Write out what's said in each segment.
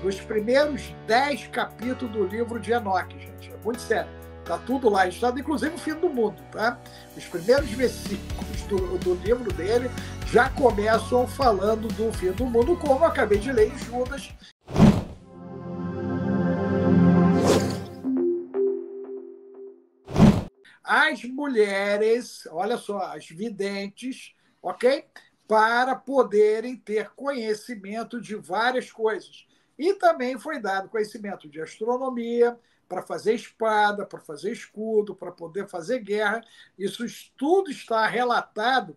dos primeiros 10 capítulos do livro de Enoque, gente. É muito sério. Está tudo lá registrado, inclusive o fim do mundo, tá? Os primeiros versículos do livro dele já começam falando do fim do mundo, como eu acabei de ler em Judas. As mulheres, olha só, as videntes, ok? Para poderem ter conhecimento de várias coisas. E também foi dado conhecimento de astronomia, para fazer espada, para fazer escudo, para poder fazer guerra. Isso tudo está relatado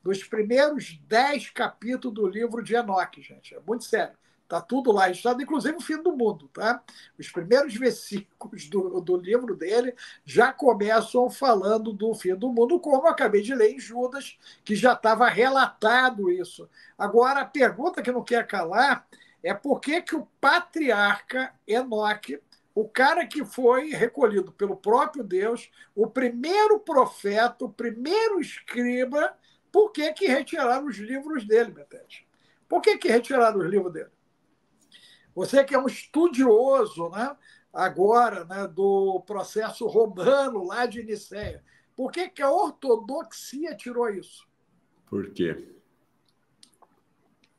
nos primeiros 10 capítulos do livro de Enoque, gente. É muito sério. Está tudo lá registrado, inclusive o fim do mundo. Tá? Os primeiros versículos do livro dele já começam falando do fim do mundo, como eu acabei de ler em Judas, que já estava relatado isso. Agora, a pergunta que não quer calar é por que o patriarca Enoque, o cara que foi recolhido pelo próprio Deus, o primeiro profeta, o primeiro escriba, por que retiraram os livros dele, Betete? Por que retiraram os livros dele? Você que é um estudioso, né, agora, né, do processo romano lá de Nicéia, por que a ortodoxia tirou isso? Por quê?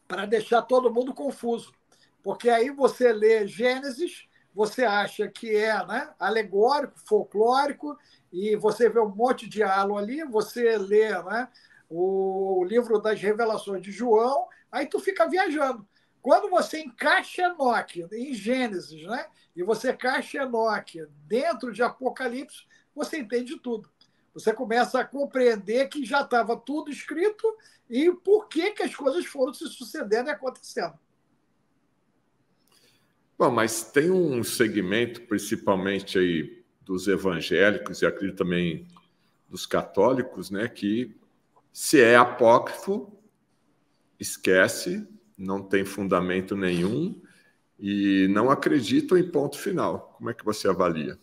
Para deixar todo mundo confuso. Porque aí você lê Gênesis, você acha que é, né, alegórico, folclórico, e você vê um monte de diálogo ali, você lê, né, o livro das Revelações de João, aí tu fica viajando. Quando você encaixa Enoque em Gênesis, né, e você encaixa Enoque dentro de Apocalipse, você entende tudo. Você começa a compreender que já estava tudo escrito e por que as coisas foram se sucedendo e acontecendo. Bom, mas tem um segmento, principalmente aí dos evangélicos e acredito também dos católicos, né, que se é apócrifo, esquece, não tem fundamento nenhum e não acreditam em ponto final. Como é que você avalia?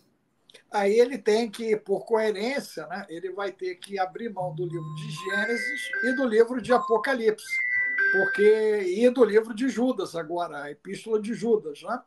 Aí ele tem que, por coerência, né, ele vai ter que abrir mão do livro de Gênesis e do livro de Apocalipse, e do livro de Judas agora, a Epístola de Judas, né?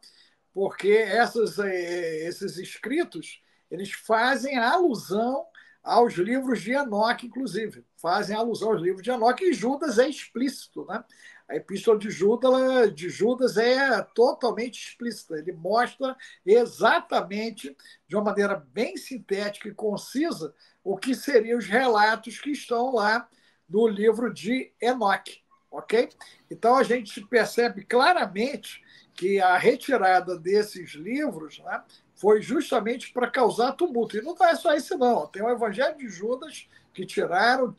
Porque esses escritos eles fazem alusão aos livros de Enoque, inclusive. Fazem alusão aos livros de Enoque, e Judas é explícito, né? A epístola de Judas é totalmente explícita. Ele mostra exatamente, de uma maneira bem sintética e concisa, o que seriam os relatos que estão lá no livro de Enoque. Ok? Então a gente percebe claramente que a retirada desses livros, né, foi justamente para causar tumulto. E não é só isso, não. Tem o Evangelho de Judas, que tiraram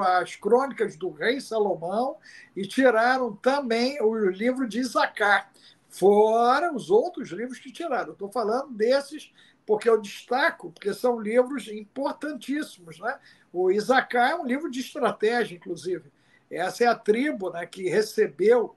as crônicas do rei Salomão e tiraram também o livro de Isacar, fora os outros livros que tiraram. Estou falando desses porque eu destaco, porque são livros importantíssimos. Né? O Isacar é um livro de estratégia, inclusive. Essa é a tribo, né, que recebeu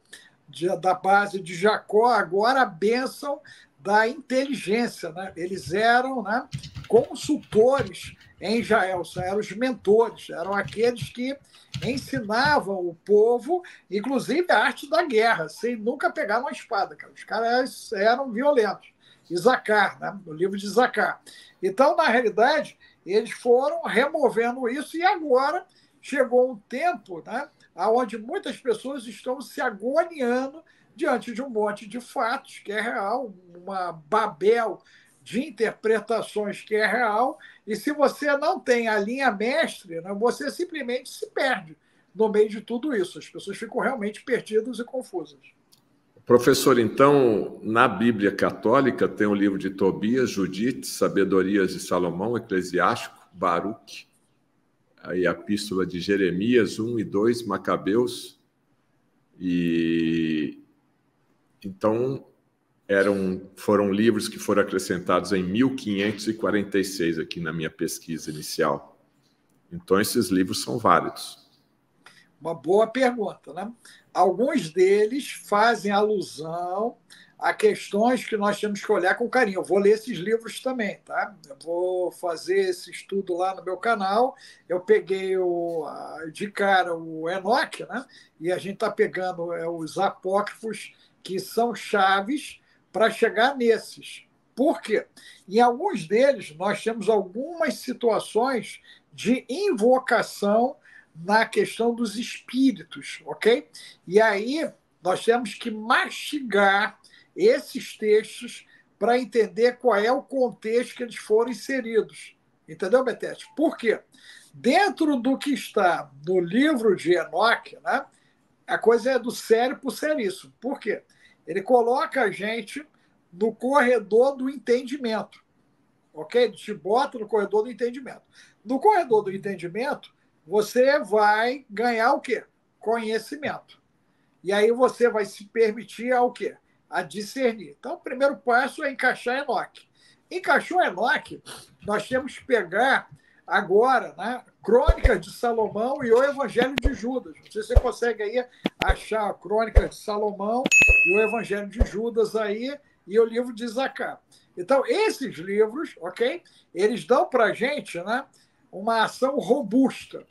da base de Jacó agora a bênção da inteligência. Né? Eles eram, né, consultores em Israel, eram os mentores, eram aqueles que ensinavam o povo, inclusive a arte da guerra, sem nunca pegar uma espada. Cara. Os caras eram violentos. Isacar, né? O livro de Isacar. Então, na realidade, eles foram removendo isso e agora chegou um tempo, né, onde muitas pessoas estão se agoniando diante de um monte de fatos que é real, uma babel de interpretações que é real, e se você não tem a linha mestre, né, você simplesmente se perde no meio de tudo isso. As pessoas ficam realmente perdidas e confusas. Professor, então, na Bíblia Católica tem o livro de Tobias, Judite, Sabedorias de Salomão, Eclesiástico, Baruque, aí a Epístola de Jeremias 1 e 2, Macabeus, e então foram livros que foram acrescentados em 1546 aqui na minha pesquisa inicial. Então esses livros são válidos. Uma boa pergunta, né? Alguns deles fazem alusão a questões que nós temos que olhar com carinho. Eu vou ler esses livros também, tá? Eu vou fazer esse estudo lá no meu canal. Eu peguei de cara o Enoque, né? E a gente está pegando os apócrifos que são chaves para chegar nesses. Por quê? Em alguns deles, nós temos algumas situações de invocação na questão dos espíritos, ok? E aí nós temos que mastigar esses textos para entender qual é o contexto que eles foram inseridos. Entendeu, Betete? Por quê? Dentro do que está no livro de Enoque, né, a coisa é do sério por seríssimo. Por quê? Ele coloca a gente no corredor do entendimento. Ok? Ele te bota no corredor do entendimento. No corredor do entendimento, você vai ganhar o quê? Conhecimento. E aí você vai se permitir ao quê? A discernir. Então, o primeiro passo é encaixar Enoque. Encaixou Enoque, nós temos que pegar agora, né, Crônicas de Salomão e o Evangelho de Judas. Não sei se você consegue aí achar a Crônicas de Salomão e o Evangelho de Judas aí e o livro de Zacá. Então, esses livros, ok? Eles dão para a gente, né, uma ação robusta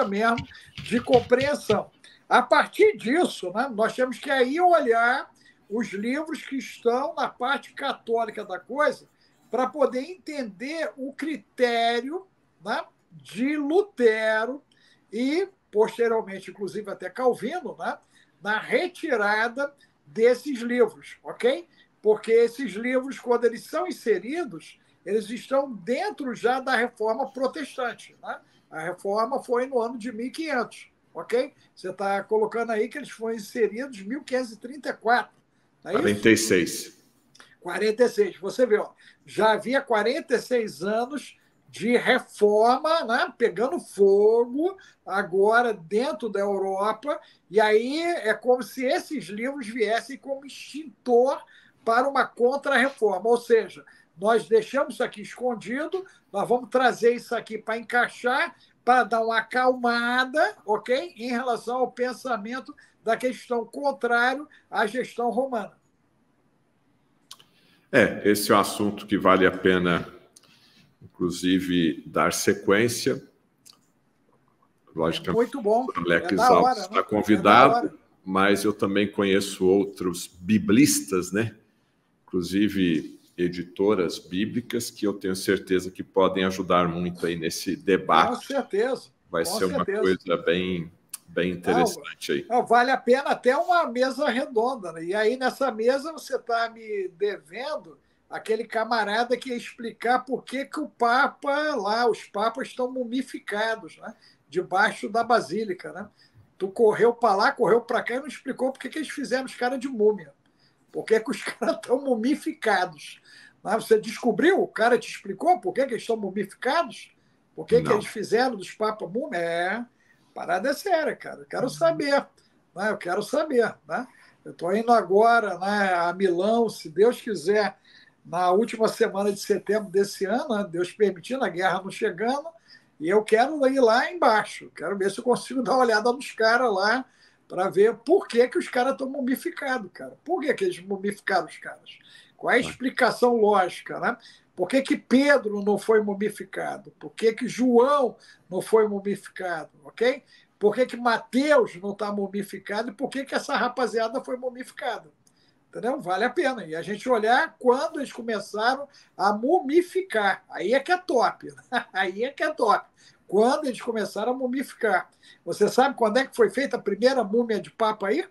mesmo de compreensão. A partir disso, né, nós temos que aí olhar os livros que estão na parte católica da coisa para poder entender o critério, né, de Lutero e, posteriormente, inclusive até Calvino, né, na retirada desses livros, ok? Porque esses livros, quando eles são inseridos, eles estão dentro já da reforma protestante, né? A reforma foi no ano de 1500, ok? Você está colocando aí que eles foram inseridos em 1534, não é isso? 46. 46. Você vê, ó, já havia 46 anos de reforma, né, pegando fogo agora dentro da Europa, e aí é como se esses livros viessem como extintor para uma contra-reforma, ou seja, nós deixamos isso aqui escondido, nós vamos trazer isso aqui para encaixar, para dar uma acalmada, ok? Em relação ao pensamento da questão contrário à gestão romana. Esse é um assunto que vale a pena, inclusive, dar sequência. Logicamente, muito bom. o Alex Alves está convidado, mas eu também conheço outros biblistas, né? Inclusive editoras bíblicas, que eu tenho certeza que podem ajudar muito aí nesse debate. Com certeza. Vai ser uma coisa bem interessante aí. Vale a pena até uma mesa redonda, né? E aí, nessa mesa, você está me devendo aquele camarada que ia explicar por que o Papa lá, os papas estão mumificados, né? Debaixo da basílica, né? Tu correu para lá, correu para cá e não explicou por que eles fizeram os caras de múmia. Por que os caras estão mumificados? Mas você descobriu? O cara te explicou por que eles estão mumificados? Por que eles fizeram dos papas múmia? Parada é séria, cara. Eu quero saber. Né? Eu quero saber. Né? Eu estou indo agora, né, a Milão, se Deus quiser, na última semana de setembro desse ano, né, Deus permitindo, a guerra não chegando, e eu quero ir lá embaixo. Quero ver se eu consigo dar uma olhada nos caras lá para ver por que os caras estão mumificados, cara. Por que eles mumificaram os caras? Qual é a explicação lógica, né? Por que Pedro não foi mumificado? Por que João não foi mumificado? Ok? Por que Mateus não está mumificado? E por que essa rapaziada foi mumificada? Entendeu? Vale a pena. E a gente olhar quando eles começaram a mumificar. Aí é que é top. Aí é que é top. Quando eles começaram a mumificar. Você sabe quando é que foi feita a primeira múmia de papa aí?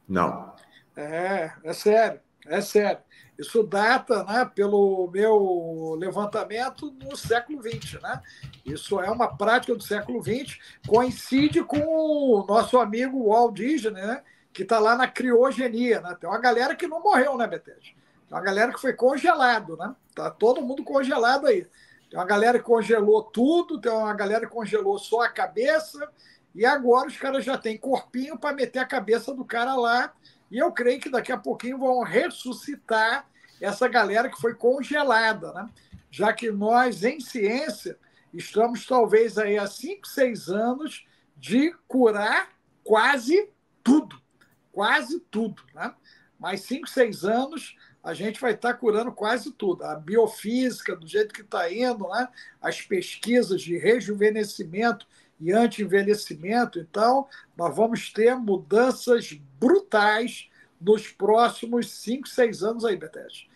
Não. É sério. É sério. Isso data, né, pelo meu levantamento no século XX. Né? Isso é uma prática do século XX, coincide com o nosso amigo Walt Disney, né, que está lá na criogenia. Né? Tem uma galera que não morreu, né, Betete? Tem uma galera que foi congelado. Né? Tá todo mundo congelado aí. Tem uma galera que congelou tudo, tem uma galera que congelou só a cabeça, e agora os caras já têm corpinho para meter a cabeça do cara lá. E eu creio que daqui a pouquinho vão ressuscitar essa galera que foi congelada, né? Já que nós, em ciência, estamos talvez aí há 5, 6 anos de curar quase tudo. Quase tudo, né? Mais 5, 6 anos a gente vai estar curando quase tudo. A biofísica, do jeito que está indo, né? As pesquisas de rejuvenescimento e anti-envelhecimento. Então, nós vamos ter mudanças brutais nos próximos 5, 6 anos aí, Betete.